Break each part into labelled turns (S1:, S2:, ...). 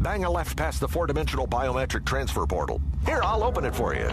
S1: bang a left past the 4-dimensional biometric transfer portal. Here, I'll open it for you.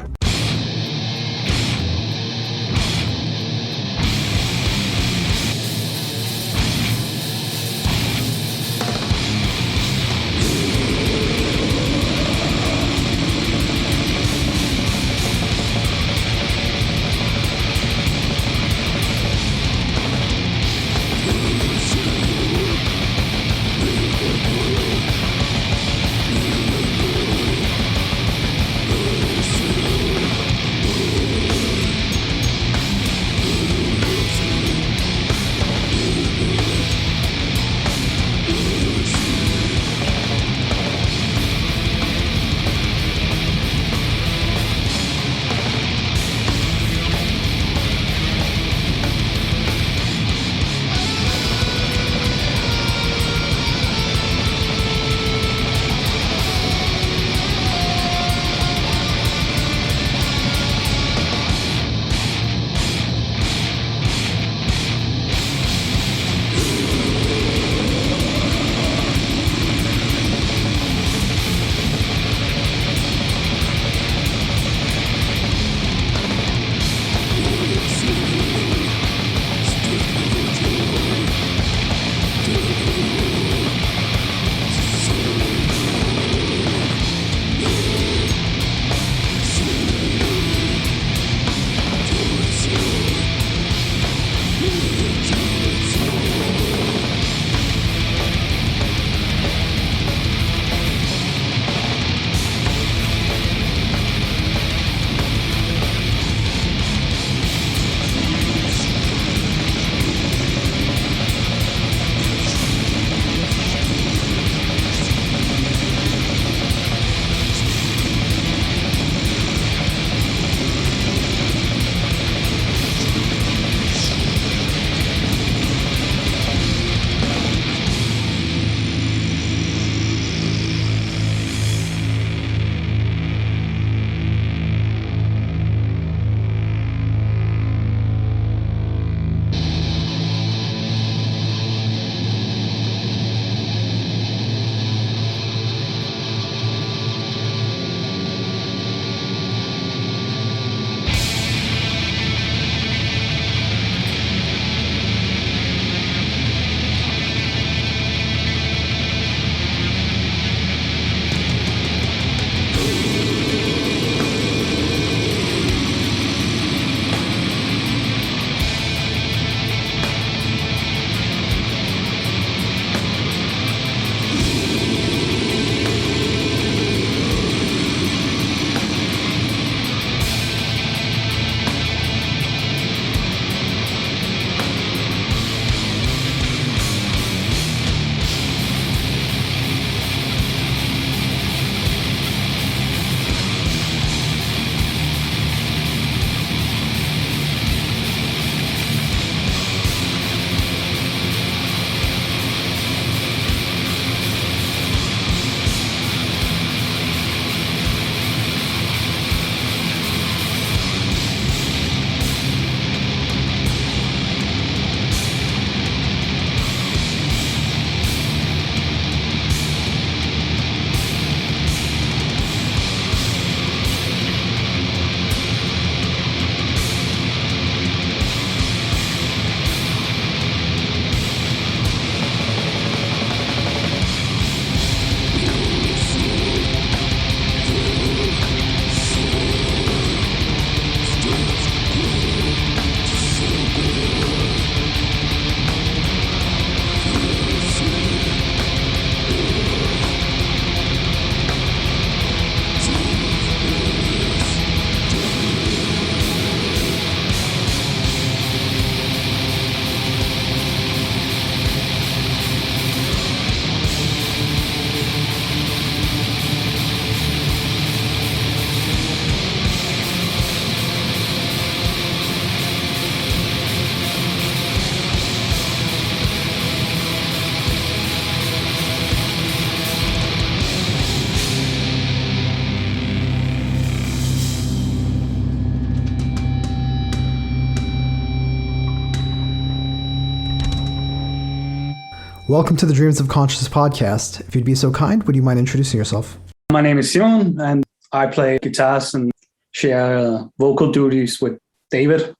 S2: Welcome to the Dreams of Conscious podcast. If you'd be so kind, would you mind introducing yourself?
S3: My name is Simon, and I play guitars and share vocal duties with David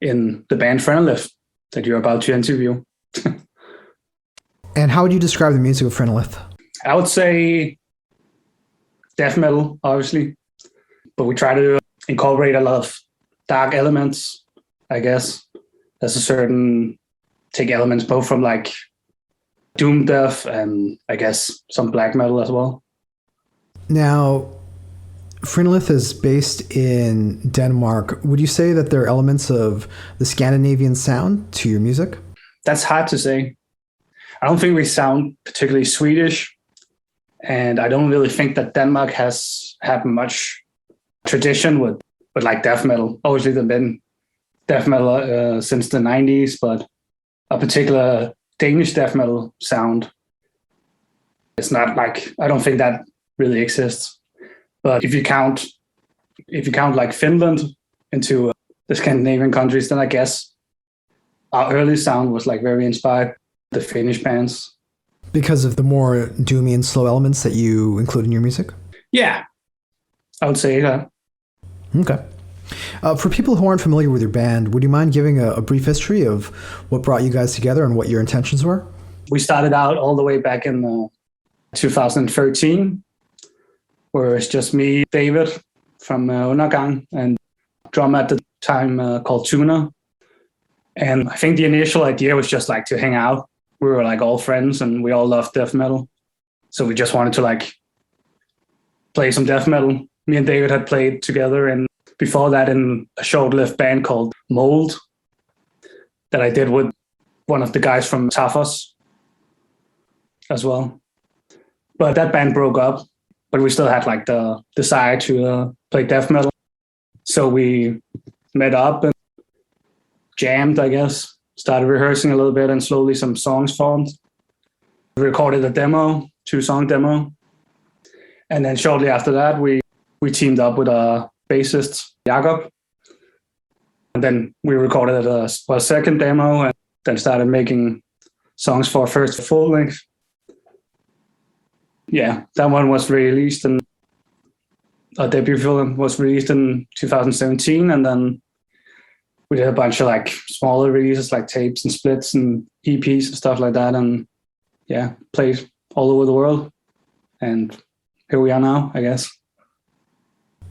S3: in the band Phrenelith that you're about to interview.
S2: And how would you describe the music of Phrenelith?
S3: I would say death metal, obviously, but we try to incorporate a lot of dark elements, I guess. There's a certain take elements both from like doom death and I guess some black metal as well.
S2: Now, Phrenelith is based in Denmark. Would you say that there are elements of the Scandinavian sound to your music?
S3: That's hard to say. I don't think we sound particularly Swedish, and I don't really think that Denmark has had much tradition with like death metal. Obviously, there's been death metal since the 90s, but a particular Danish death metal sound, it's not like, I don't think that really exists. But if you count like Finland into the Scandinavian countries, then I guess our early sound was like very inspired the Finnish bands.
S2: Because of the more doomy and slow elements that you include in your music?
S3: Yeah, I would say that.
S2: Okay. For people who aren't familiar with your band, would you mind giving a brief history of what brought you guys together and what your intentions were?
S3: We started out all the way back in 2013, where it's just me, David from Undergang, and drummer at the time called Tuna. And I think the initial idea was just like to hang out. We were like all friends and we all loved death metal. So we just wanted to like play some death metal. Me and David had played together, and before that in a short-lived band called Mold that I did with one of the guys from Taphos as well. But that band broke up, but we still had like the desire to play death metal. So we met up and jammed, I guess, started rehearsing a little bit, and slowly some songs formed. We recorded a demo, 2-song demo. And then shortly after that, we teamed up with a bassist, Jakob. And then we recorded a second demo and then started making songs for our first full length. Yeah, that one was released, and our debut film was released in 2017. And then we did a bunch of like smaller releases, like tapes and splits and EPs and stuff like that. And yeah, played all over the world. And here we are now, I guess.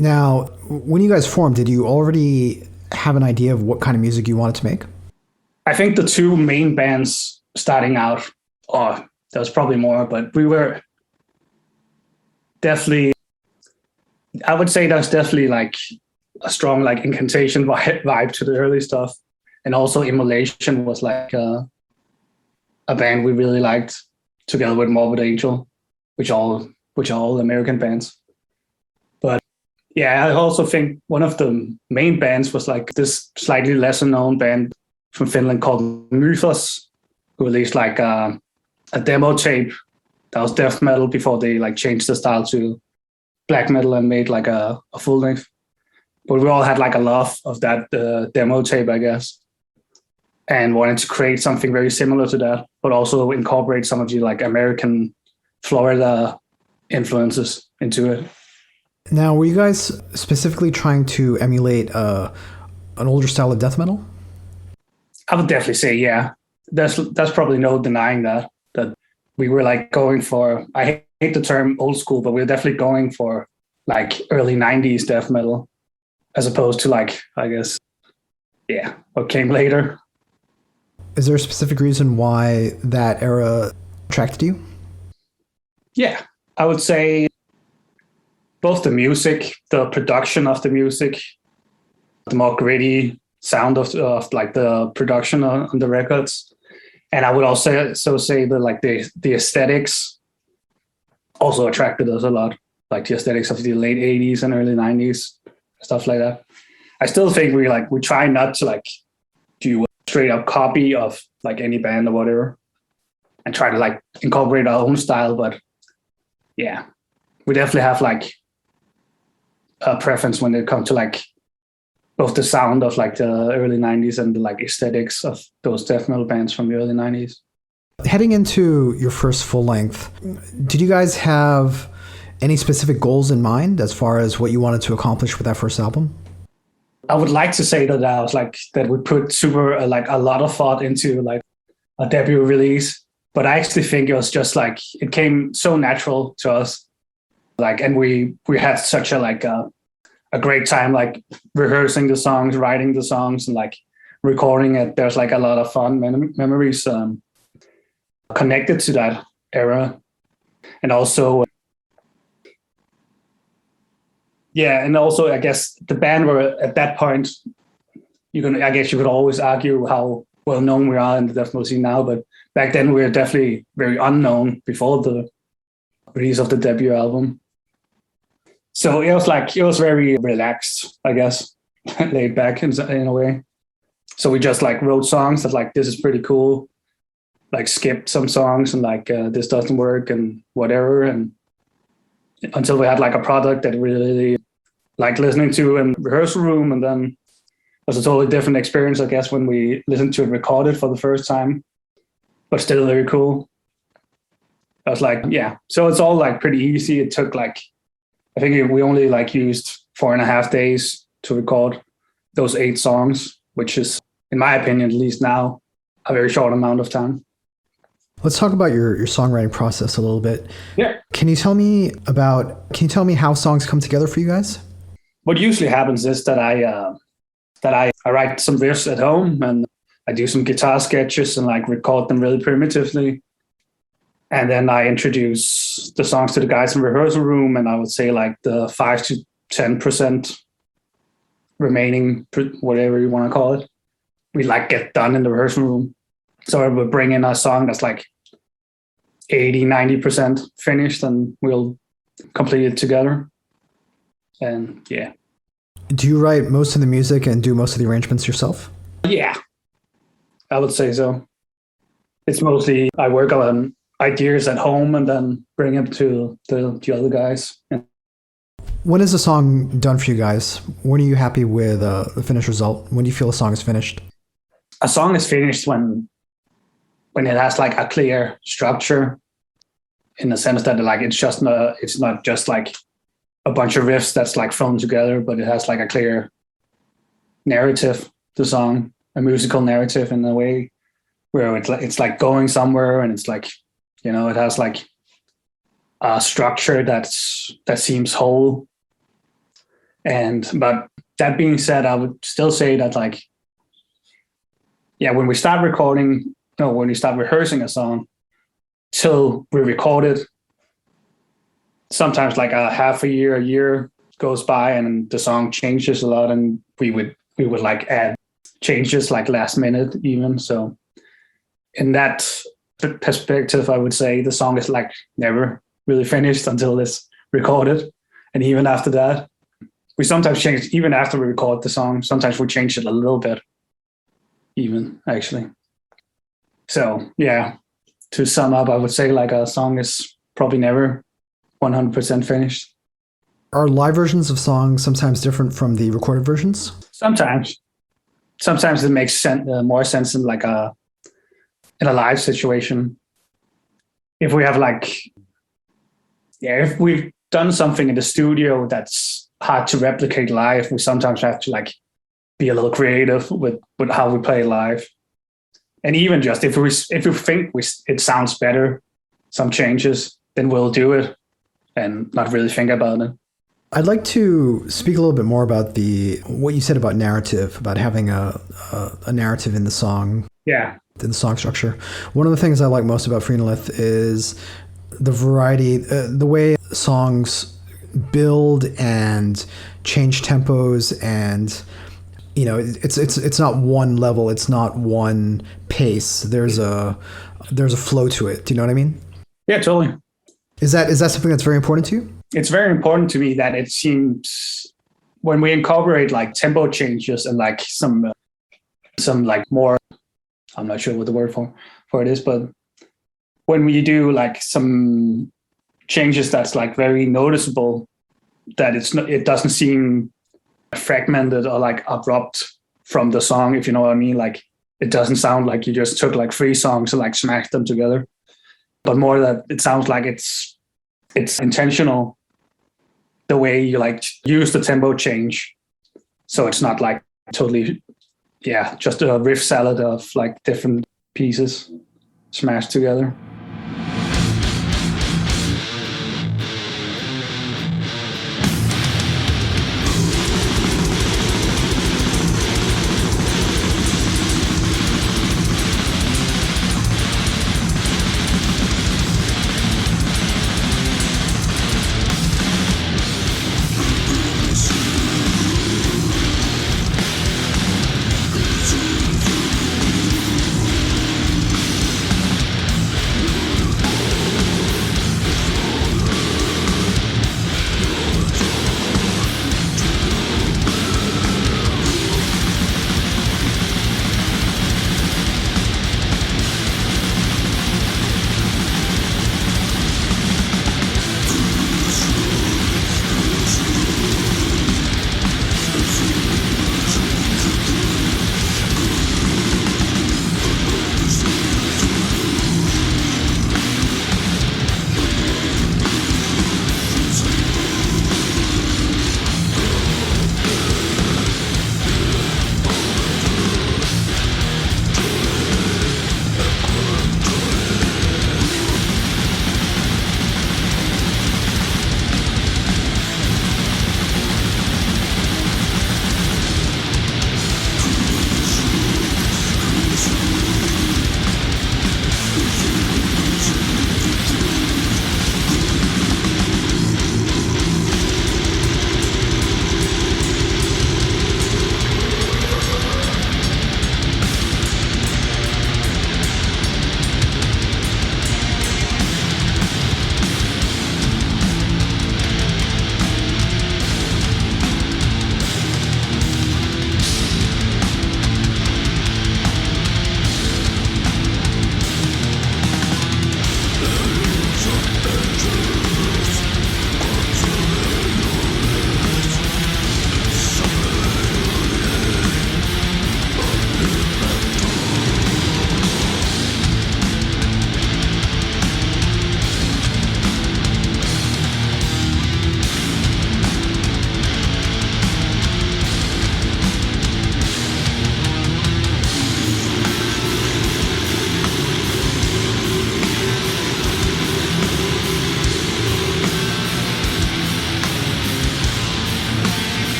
S2: Now, when you guys formed, did you already have an idea of what kind of music you wanted to make?
S3: I think the two main bands starting out, there was probably more, but we were definitely, I would say there's definitely like a strong like incantation vibe to the early stuff. And also Immolation was like a band we really liked, together with Morbid Angel, which are all American bands. But yeah, I also think one of the main bands was like this slightly lesser known band from Finland called Mythos, who released like a demo tape that was death metal before they like changed the style to black metal and made like a full length. But we all had like a love of that demo tape, I guess, and wanted to create something very similar to that, but also incorporate some of the like American Florida influences into it.
S2: Now, were you guys specifically trying to emulate an older style of death metal?
S3: I would definitely say, yeah. That's probably no denying that we were like going for, I hate the term old school, but we were definitely going for like early 90s death metal, as opposed to like, I guess, yeah, what came later.
S2: Is there a specific reason why that era attracted you?
S3: Yeah, I would say both the music, the production of the music, the more gritty sound of like the production on the records. And I would also say that like the aesthetics also attracted us a lot, like the aesthetics of the late 80s and early 90s, stuff like that. I still think we try not to like do a straight up copy of like any band or whatever, and try to like incorporate our own style. But yeah, we definitely have like a preference when it comes to like both the sound of like the early 90s and the like aesthetics of those death metal bands from the early 90s.
S2: Heading into your first full length, did you guys have any specific goals in mind as far as what you wanted to accomplish with that first album?
S3: I would like to say that I was like that we put super like a lot of thought into like a debut release, but I actually think it was just like it came so natural to us, like, and we had such a like a great time like rehearsing the songs, writing the songs, and like recording it. There's like a lot of fun memories connected to that era, and also. Yeah, and also I guess the band were at that point. I guess you could always argue how well known we are in the death metal scene now, but back then we were definitely very unknown before the release of the debut album. So it was very relaxed, I guess, laid back in a way. So we just like wrote songs that like this is pretty cool, like skipped some songs and like this doesn't work and whatever, and until we had like a product that we really like listening to in rehearsal room. And then it was a totally different experience, I guess, when we listened to it recorded for the first time, but still very cool. I was like, yeah. So it's all like pretty easy. It took like, I think we only like used 4.5 days to record those 8 songs, which is, in my opinion, at least now, a very short amount of time.
S2: Let's talk about your songwriting process a little bit.
S3: Yeah.
S2: Can you tell me how songs come together for you guys?
S3: What usually happens is that I write some riffs at home and I do some guitar sketches and like record them really primitively. And then I introduce the songs to the guys in rehearsal room, and I would say like the 5 to 10% remaining, whatever you want to call it, we like get done in the rehearsal room. So I would bring in a song that's like 80-90% finished, and we'll complete it together. And yeah.
S2: Do you write most of the music and do most of the arrangements yourself?
S3: Yeah, I would say so. It's mostly I work on ideas at home and then bring them to the other guys.
S2: When is a song done for you guys? When are you happy with the finished result? When do you feel a song is finished?
S3: A song is finished when it has like a clear structure, in the sense that like it's not just like a bunch of riffs that's like thrown together, but it has like a clear narrative, the song, a musical narrative in a way where it's like going somewhere, and it's like, you know, it has like a structure that seems whole. But that being said, I would still say that like, yeah, when we start rehearsing a song till we record it, sometimes like a half a year goes by and the song changes a lot, and we would like add changes like last minute even. So in that perspective, I would say the song is like never really finished until it's recorded. And even after that, we sometimes change, even after we record the song, sometimes we change it a little bit even, actually. So yeah, to sum up, I would say like a song is probably never 100% finished.
S2: Are live versions of songs sometimes different from the recorded versions?
S3: Sometimes it makes more sense in like in a live situation. If we have if we've done something in the studio that's hard to replicate live, we sometimes have to like be a little creative with how we play live. And even just if we think it sounds better, some changes, then we'll do it and not really think about it.
S2: I'd like to speak a little bit more about what you said about narrative, about having a narrative in the song.
S3: Yeah.
S2: In the song structure. One of the things I like most about Phrenelith is the variety, the way songs build and change tempos, and you know, it's not one level, it's not one pace. There's a flow to it. Do you know what I mean?
S3: Yeah, totally.
S2: Is that something that's very important to you?
S3: It's very important to me that it seems when we incorporate like tempo changes and like some like more, I'm not sure what the word for it is, but when we do like some changes that's like very noticeable, that it doesn't seem fragmented or like abrupt from the song, if you know what I mean. Like it doesn't sound like you just took like 3 songs and like smashed them together, but more that it sounds like it's intentional, the way you like use the tempo change. So it's not like totally, just a riff salad of like different pieces smashed together.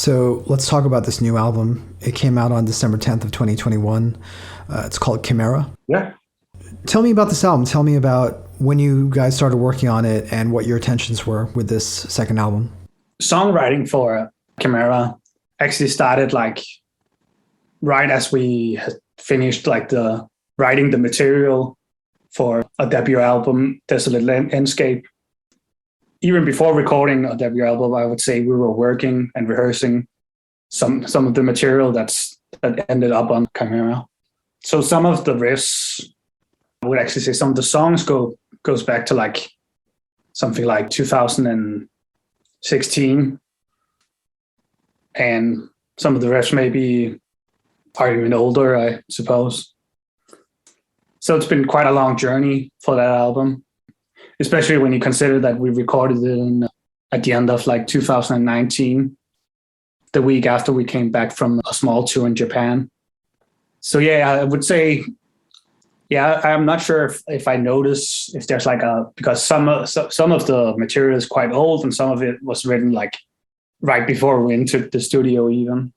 S2: So let's talk about this new album. It came out on December 10th of 2021. It's called Chimaera.
S3: Yeah.
S2: Tell me about this album. Tell me about when you guys started working on it and what your intentions were with this second album.
S3: Songwriting for Chimaera actually started like right as we had finished like the writing the material for a debut album, Desolate Landscape. Even before recording a debut album, I would say we were working and rehearsing some of the material that ended up on Chimaera. So some of the riffs, I would actually say some of the songs goes back to like something like 2016, and some of the riffs maybe are even older, I suppose. So it's been quite a long journey for that album, especially when you consider that we recorded it at the end of like 2019, the week after we came back from a small tour in Japan. So yeah, I would say, yeah, I'm not sure if I notice if there's like because some of the material is quite old and some of it was written like right before we entered the studio even.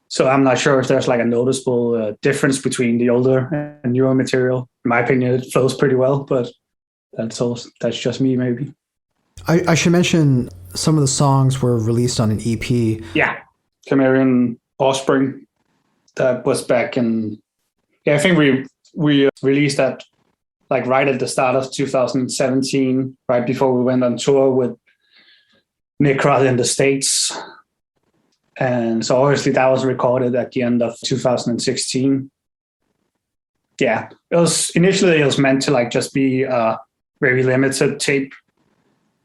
S3: So I'm not sure if there's like a noticeable difference between the older and newer material. In my opinion, it flows pretty well, but that's just me maybe.
S2: I should mention some of the songs were released on an EP.
S3: Yeah, Chimaeran Offspring. That was back in, I think we released that like right at the start of 2017, right before we went on tour with Necrot in the States. And so obviously that was recorded at the end of 2016. Yeah, initially it was meant to like just be a very limited tape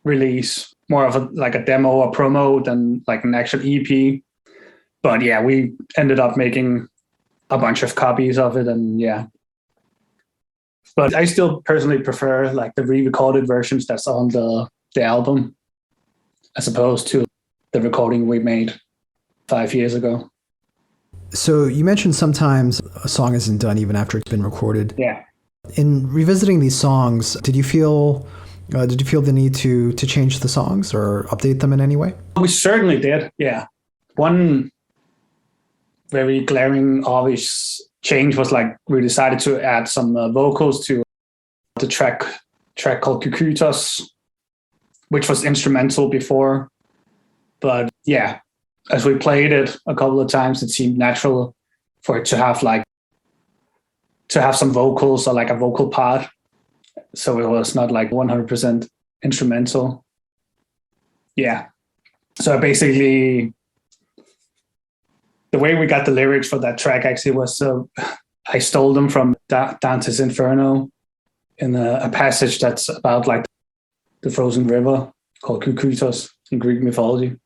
S3: release, more of a demo or promo than like an actual EP. But yeah, we ended up making a bunch of copies of it, and yeah. But I still personally prefer like the re-recorded versions that's on the album, as opposed to the recording we made 5 years ago.
S2: So you mentioned sometimes a song isn't done even after it's been recorded.
S3: Yeah.
S2: In revisiting these songs, did you feel the need to change the songs or update them in any way?
S3: We certainly did. Yeah. One very glaring, obvious change was like we decided to add some vocals to the track called Kukutos, which was instrumental before. But yeah, as we played it a couple of times, it seemed natural for it to have some vocals or like a vocal part. So it was not like 100% instrumental. Yeah. So basically, the way we got the lyrics for that track actually was I stole them from Dante's Inferno in a passage that's about like the frozen river called Kukutos in Greek mythology.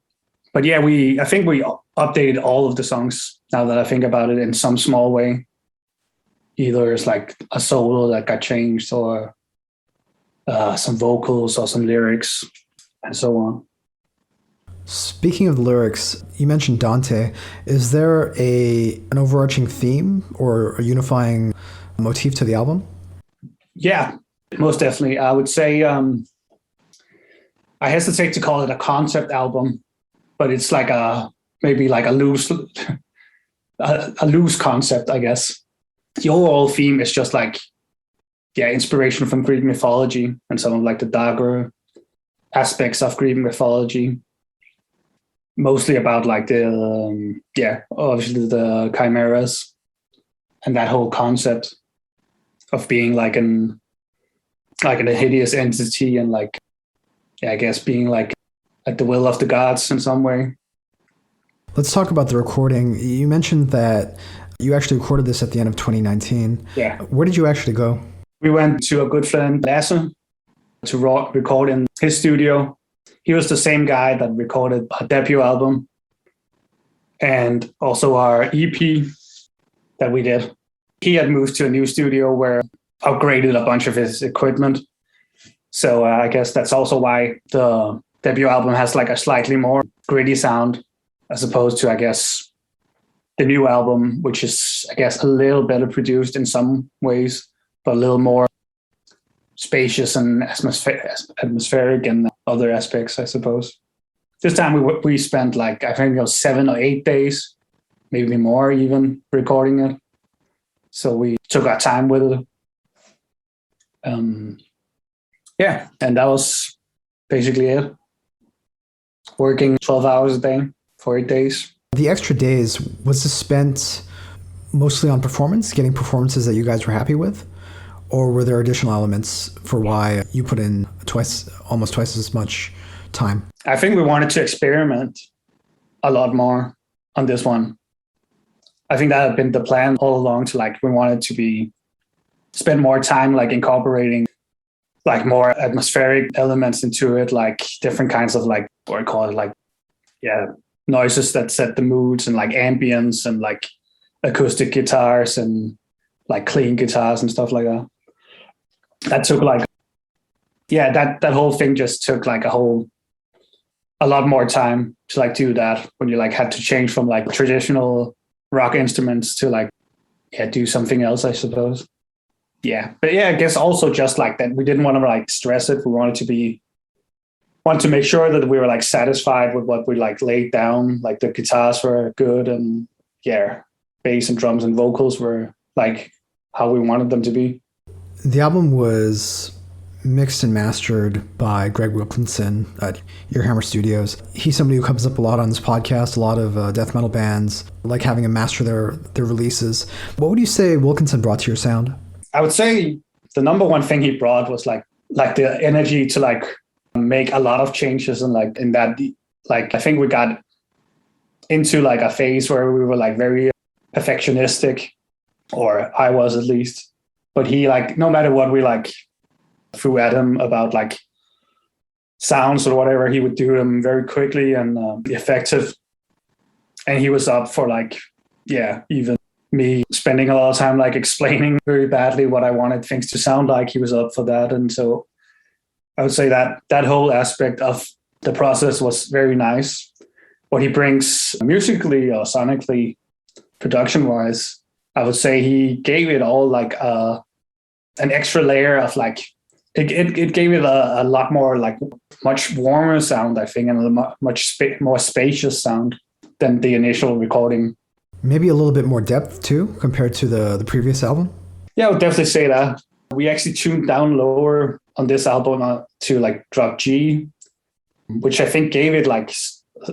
S3: But yeah, I think we updated all of the songs now that I think about it in some small way. Either it's like a solo that got changed or some vocals or some lyrics and so on.
S2: Speaking of the lyrics, you mentioned Dante. Is there an overarching theme or a unifying motif to the album?
S3: Yeah, most definitely. I would say I hesitate to call it a concept album, but it's like maybe like a loose concept, I guess. The overall theme is just like, yeah, inspiration from Greek mythology and some of like the darker aspects of Greek mythology. Mostly about like obviously the chimeras and that whole concept of being like a hideous entity and like, yeah, I guess being like at the will of the gods in some way.
S2: Let's talk about the recording. You mentioned that you actually recorded this at the end of 2019.
S3: Yeah.
S2: Where did you actually go?
S3: We went to a good friend, Larsen, to record in his studio. He was the same guy that recorded our debut album and also our EP that we did. He had moved to a new studio where upgraded a bunch of his equipment. So I guess that's also why the debut album has like a slightly more gritty sound as opposed to, I guess, the new album, which is, I guess, a little better produced in some ways, but a little more spacious and atmospheric in other aspects, I suppose. This time we spent like, I think it was 7 or 8 days, maybe more even, recording it. So we took our time with it. Yeah, and that was basically it. Working 12 hours a day for 8 days.
S2: The extra days, was this spent mostly on performance, getting performances that you guys were happy with? Or were there additional elements for why you put in almost twice as much time?
S3: I think we wanted to experiment a lot more on this one. I think that had been the plan all along, to like, we wanted to spend more time like incorporating like more atmospheric elements into it, like different kinds of like, what I call it, like, yeah, noises that set the moods and like ambience and like acoustic guitars and like clean guitars and stuff like that. That took like, yeah, that whole thing just took like a lot more time to like do that, when you like had to change from like traditional rock instruments to like, yeah, do something else, I suppose. Yeah. But yeah, I guess also just like that, we didn't want to like stress it. We wanted to be want to make sure that we were like satisfied with what we like laid down. Like the guitars were good, and bass and drums and vocals were like how we wanted them to be.
S2: The album was mixed and mastered by Greg Wilkinson at Earhammer Studios. He's somebody who comes up a lot on this podcast. A lot of death metal bands like having him master their releases. What would you say Wilkinson brought to your sound?
S3: I would say the number one thing he brought was like the energy to like make a lot of changes, and like in that, like I think we got into like a phase where we were like very perfectionistic, or I was at least. But he like, no matter what we like threw at him about like sounds or whatever, he would do them very quickly and be effective. And he was up for like, even me spending a lot of time like explaining very badly what I wanted things to sound like. He was up for that. And so I would say that whole aspect of the process was very nice. What he brings musically or sonically, production-wise, I would say he gave it all like an extra layer of like, it gave it a lot more like much warmer sound, I think, and a much more spacious sound than the initial recording.
S2: Maybe a little bit more depth too, compared to the previous album?
S3: Yeah, I would definitely say that. We actually tuned down lower on this album to like drop G, which I think gave it like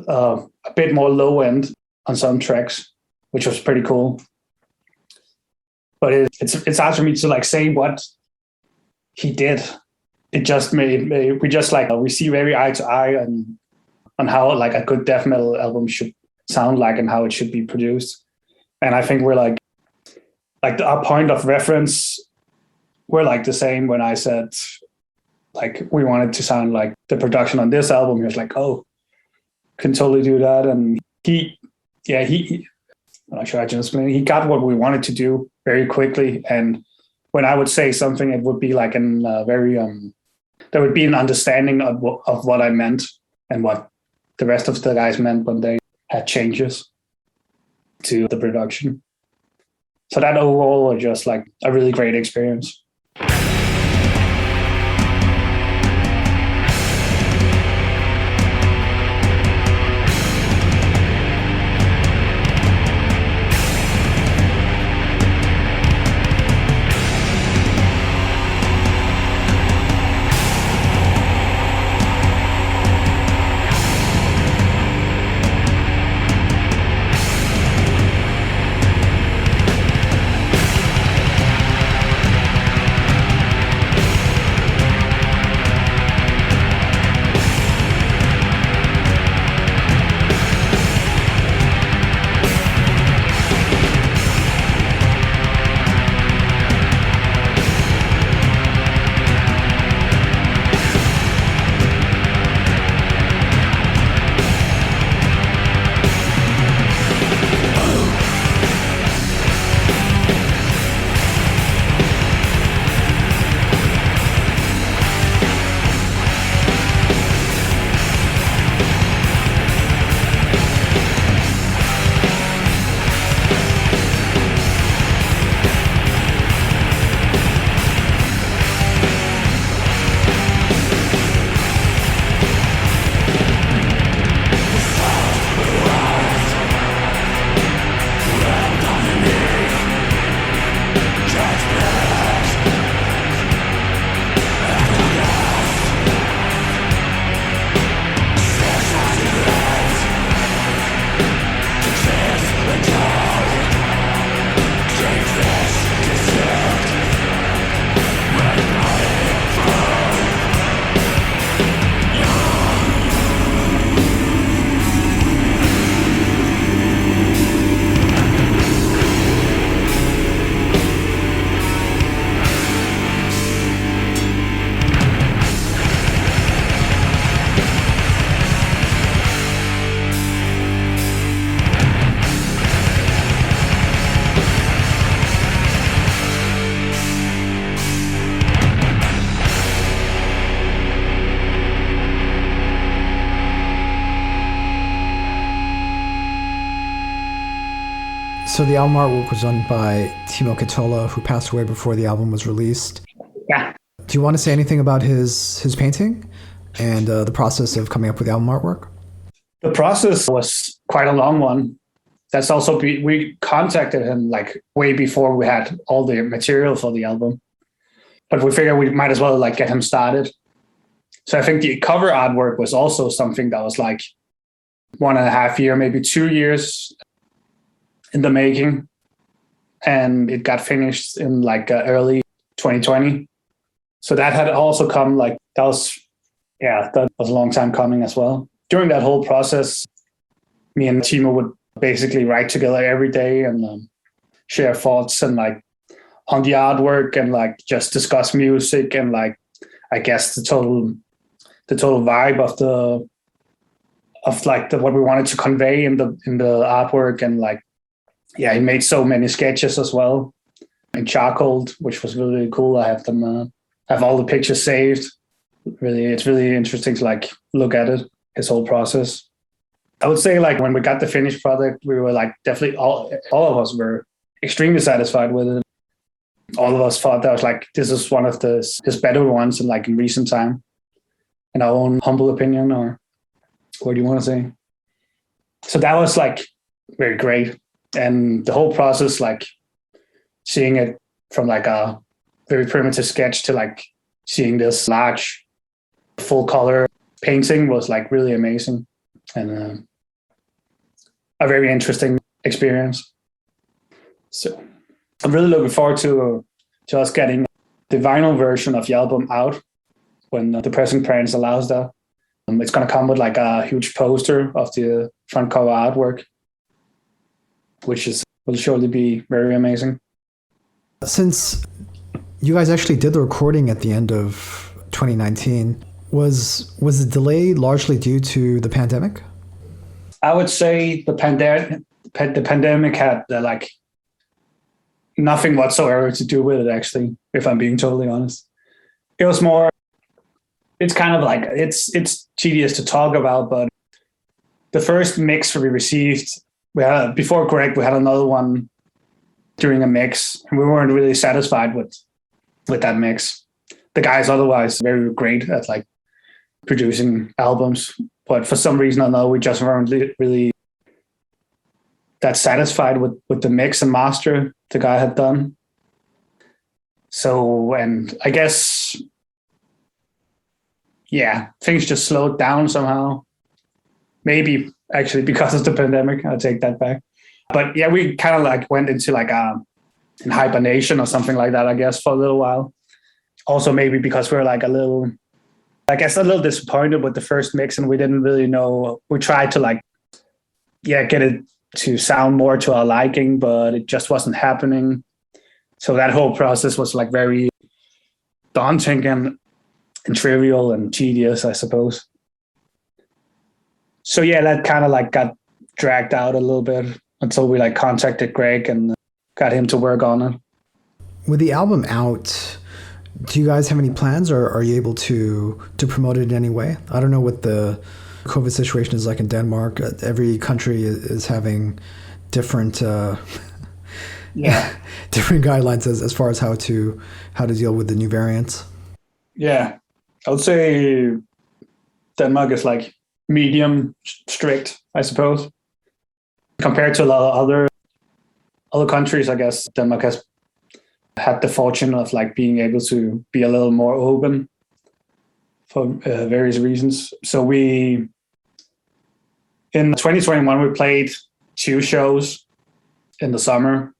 S3: a bit more low end on some tracks, which was pretty cool. But it's hard for me to like say what he did. It just we see very eye to eye on how like a good death metal album should sound like and how it should be produced. And I think we're like our point of reference, we're like the same. When I said like we wanted to sound like the production on this album, he was like, oh, can totally do that. And he I'm not sure I can explain it. He got what we wanted to do very quickly. And when I would say something, it would be like there would be an understanding of what I meant and what the rest of the guys meant when they had changes to the production. So that overall was just like a really great experience.
S2: So the album artwork was done by Timo Ketola, who passed away before the album was released.
S3: Yeah.
S2: Do you want to say anything about his painting? and the process of coming up with the album artwork?
S3: The process was quite a long one. That's also, we contacted him like way before we had all the material for the album. But we figured we might as well like get him started. So I think the cover artwork was also something that was like 1.5 years, maybe 2 years in the making. And it got finished in like early 2020. So that had also come like, that was a long time coming as well. During that whole process, me and Timo would basically write together every day and share thoughts and like on the artwork and like just discuss music and like, I guess the total vibe of what we wanted to convey in the artwork. And like, yeah, he made so many sketches as well in charcoal, which was really cool. I have them, have all the pictures saved. Really, it's really interesting to like look at it, his whole process. I would say like when we got the finished product, we were like definitely all of us were extremely satisfied with it. All of us thought that was like, this is one of his better ones in like in recent time, in our own humble opinion, or what do you want to say? So that was like very great. And the whole process, like seeing it from like a very primitive sketch to like seeing this large full color painting was like really amazing and a very interesting experience. So I'm really looking forward to us getting the vinyl version of the album out when the pressing press allows that. It's going to come with like a huge poster of the front cover artwork, which will surely be very amazing.
S2: Since you guys actually did the recording at the end of 2019, was the delay largely due to the pandemic?
S3: I would say the pandemic had like nothing whatsoever to do with it, actually, if I'm being totally honest. It was more, it's kind of like, it's tedious to talk about, but the first mix we received, before Greg, we had another one during a mix, and we weren't really satisfied with that mix. The guy's otherwise very great at like producing albums, but for some reason or another, we just weren't really that satisfied with the mix and master the guy had done. So, and I guess, yeah, things just slowed down somehow. Maybe actually because of the pandemic, I'll take that back. But yeah, we kind of like went into like in hibernation or something like that, I guess, for a little while. Also maybe because we were like a little disappointed with the first mix and we didn't really know. We tried to like, get it to sound more to our liking, but it just wasn't happening. So that whole process was like very daunting and trivial and tedious, I suppose. So yeah, that kind of like got dragged out a little bit until we like contacted Greg and got him to work on it.
S2: With the album out, do you guys have any plans, or are you able to promote it in any way? I don't know what the COVID situation is like in Denmark. Every country is having different different guidelines as far as how to deal with the new variants. Yeah,
S3: I would say Denmark is like medium strict, I suppose, compared to a lot of other countries. I guess Denmark has had the fortune of like being able to be a little more open for various reasons. So in 2021 we played 2 shows in the summer,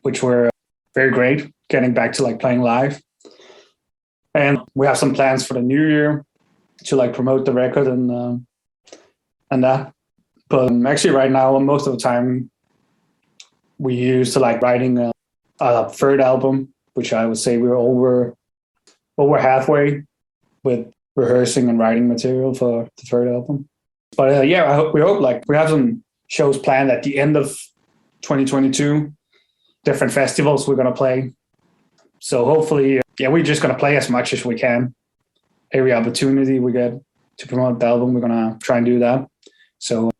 S3: which were very great, getting back to like playing live. And we have some plans for the new year to like promote the record and that. But actually right now, most of the time we used to like writing a third album, which I would say we were over halfway with rehearsing and writing material for the third album. But we hope like we have some shows planned at the end of 2022, different festivals we're going to play. So hopefully, we're just going to play as much as we can. Every opportunity we get to promote the album, we're going to try and do that. So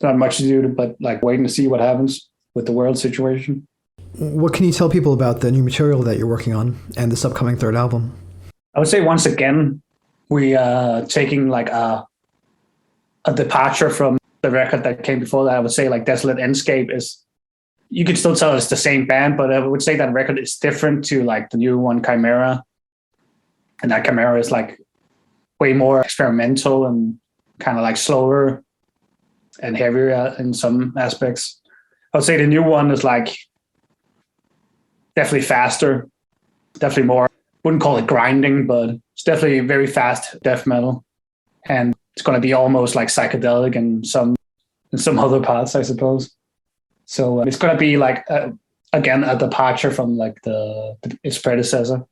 S3: not much to do, but like waiting to see what happens with the world situation.
S2: What can you tell people about the new material that you're working on and this upcoming third album?
S3: I would say once again, we taking like a departure from the record that came before that. I would say like Desolate Endscape is, you could still tell it's the same band, but I would say that record is different to like the new one, Chimaera. And that Chimaera is like way more experimental and kind of like slower and heavier in some aspects. I would say the new one is like definitely faster, definitely more, wouldn't call it grinding, but it's definitely very fast death metal. And it's going to be almost like psychedelic in some other parts, I suppose. So it's going to be like, again, a departure from like its predecessor.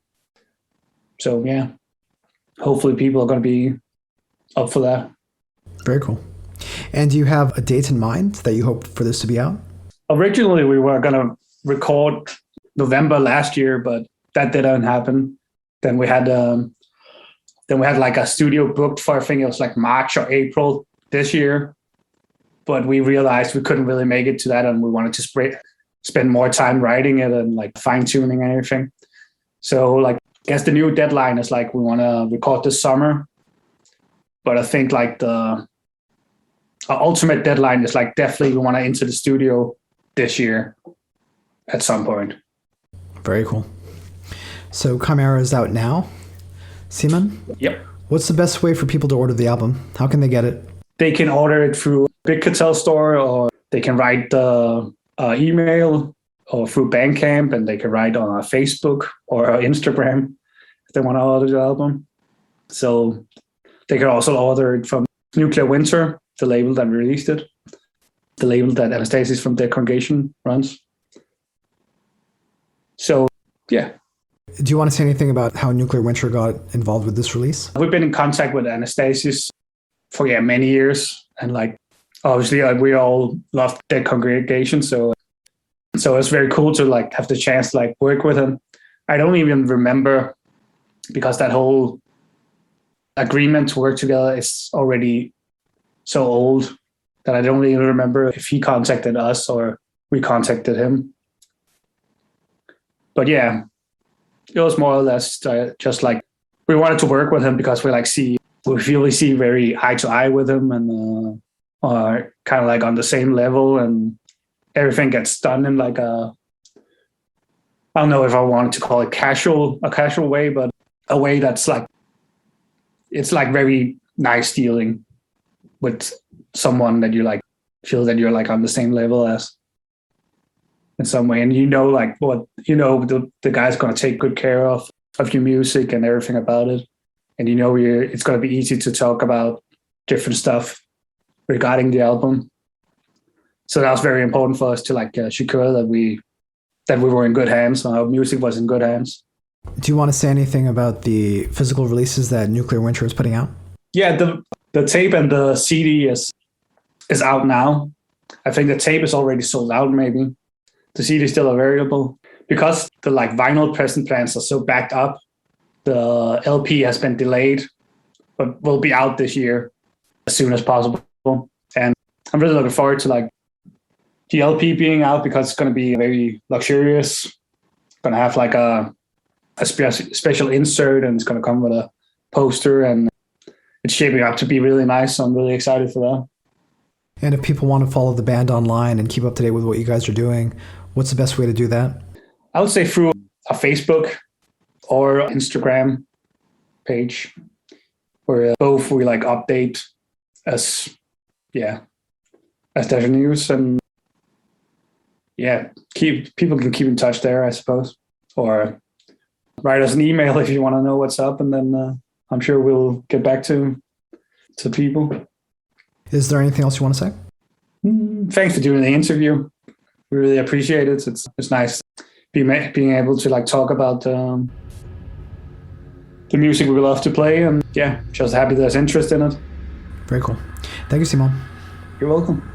S3: So yeah, hopefully people are going to be up for that.
S2: Very cool. And do you have a date in mind that you hope for this to be out?
S3: Originally, we were going to record November last year, but that didn't happen. Then we had like a studio booked for, I think it was like March or April this year. But we realized we couldn't really make it to that, and we wanted to spend more time writing it and like fine tuning and everything. So like, I guess the new deadline is like we want to record this summer. But I think like our ultimate deadline is like definitely we want to enter the studio this year at some point.
S2: Very cool. So Chimaera is out now. Simon?
S3: Yep.
S2: What's the best way for people to order the album? How can they get it?
S3: They can order it through Big Cartel store, or they can write the email, or through Bandcamp, and they can write on our Facebook or our Instagram if they want to order the album. So they can also order it from Nuclear Winter, the label that released it, the label that Anastasis from Dead Congregation runs. So, yeah.
S2: Do you want to say anything about how Nuclear Winter got involved with this release?
S3: We've been in contact with Anastasis for many years, and like obviously we all love Dead Congregation, so it's very cool to like have the chance to like work with him. I don't even remember, because that whole agreement to work together is already so old that I don't even remember if he contacted us or we contacted him. But yeah, it was more or less just like we wanted to work with him because we feel we see very eye to eye with him, and are kind of like on the same level, and everything gets done in like I don't know if I want to call it a casual way, but a way that's like, it's like very nice dealing with someone that you like feel that you're like on the same level as in some way. And like the guy's going to take good care of your music and everything about it. And it's going to be easy to talk about different stuff regarding the album. So that was very important for us to like secure that we were in good hands, our music was in good hands.
S2: Do you want to say anything about the physical releases that Nuclear Winter is putting out? Yeah,
S3: the tape and the CD is out now. I think the tape is already sold out, maybe. The CD is still available. Because the like vinyl pressing plans are so backed up, the LP has been delayed, but will be out this year as soon as possible. And I'm really looking forward to like the LP being out, because it's going to be very luxurious. It's going to have like a special insert, and it's going to come with a poster, and it's shaping up to be really nice. So I'm really excited for that.
S2: And if people want to follow the band online and keep up to date with what you guys are doing, what's the best way to do that?
S3: I would say through a Facebook or Instagram page, where both we like update as there's news, and people can keep in touch there, I suppose, or write us an email if you want to know what's up, and then I'm sure we'll get back to people.
S2: Is there anything else you want to say?
S3: Thanks for doing the interview. We really appreciate it. It's nice being able to like talk about the music we love to play, and just happy there's interest in it.
S2: Very cool. Thank you, Simon.
S3: You're welcome.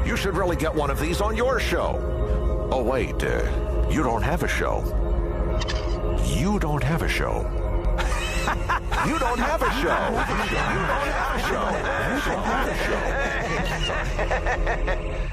S1: You should really get one of these on your show. Oh, wait, you don't have a show. You don't have a show. You don't have a show. You don't have a show. You don't have a show.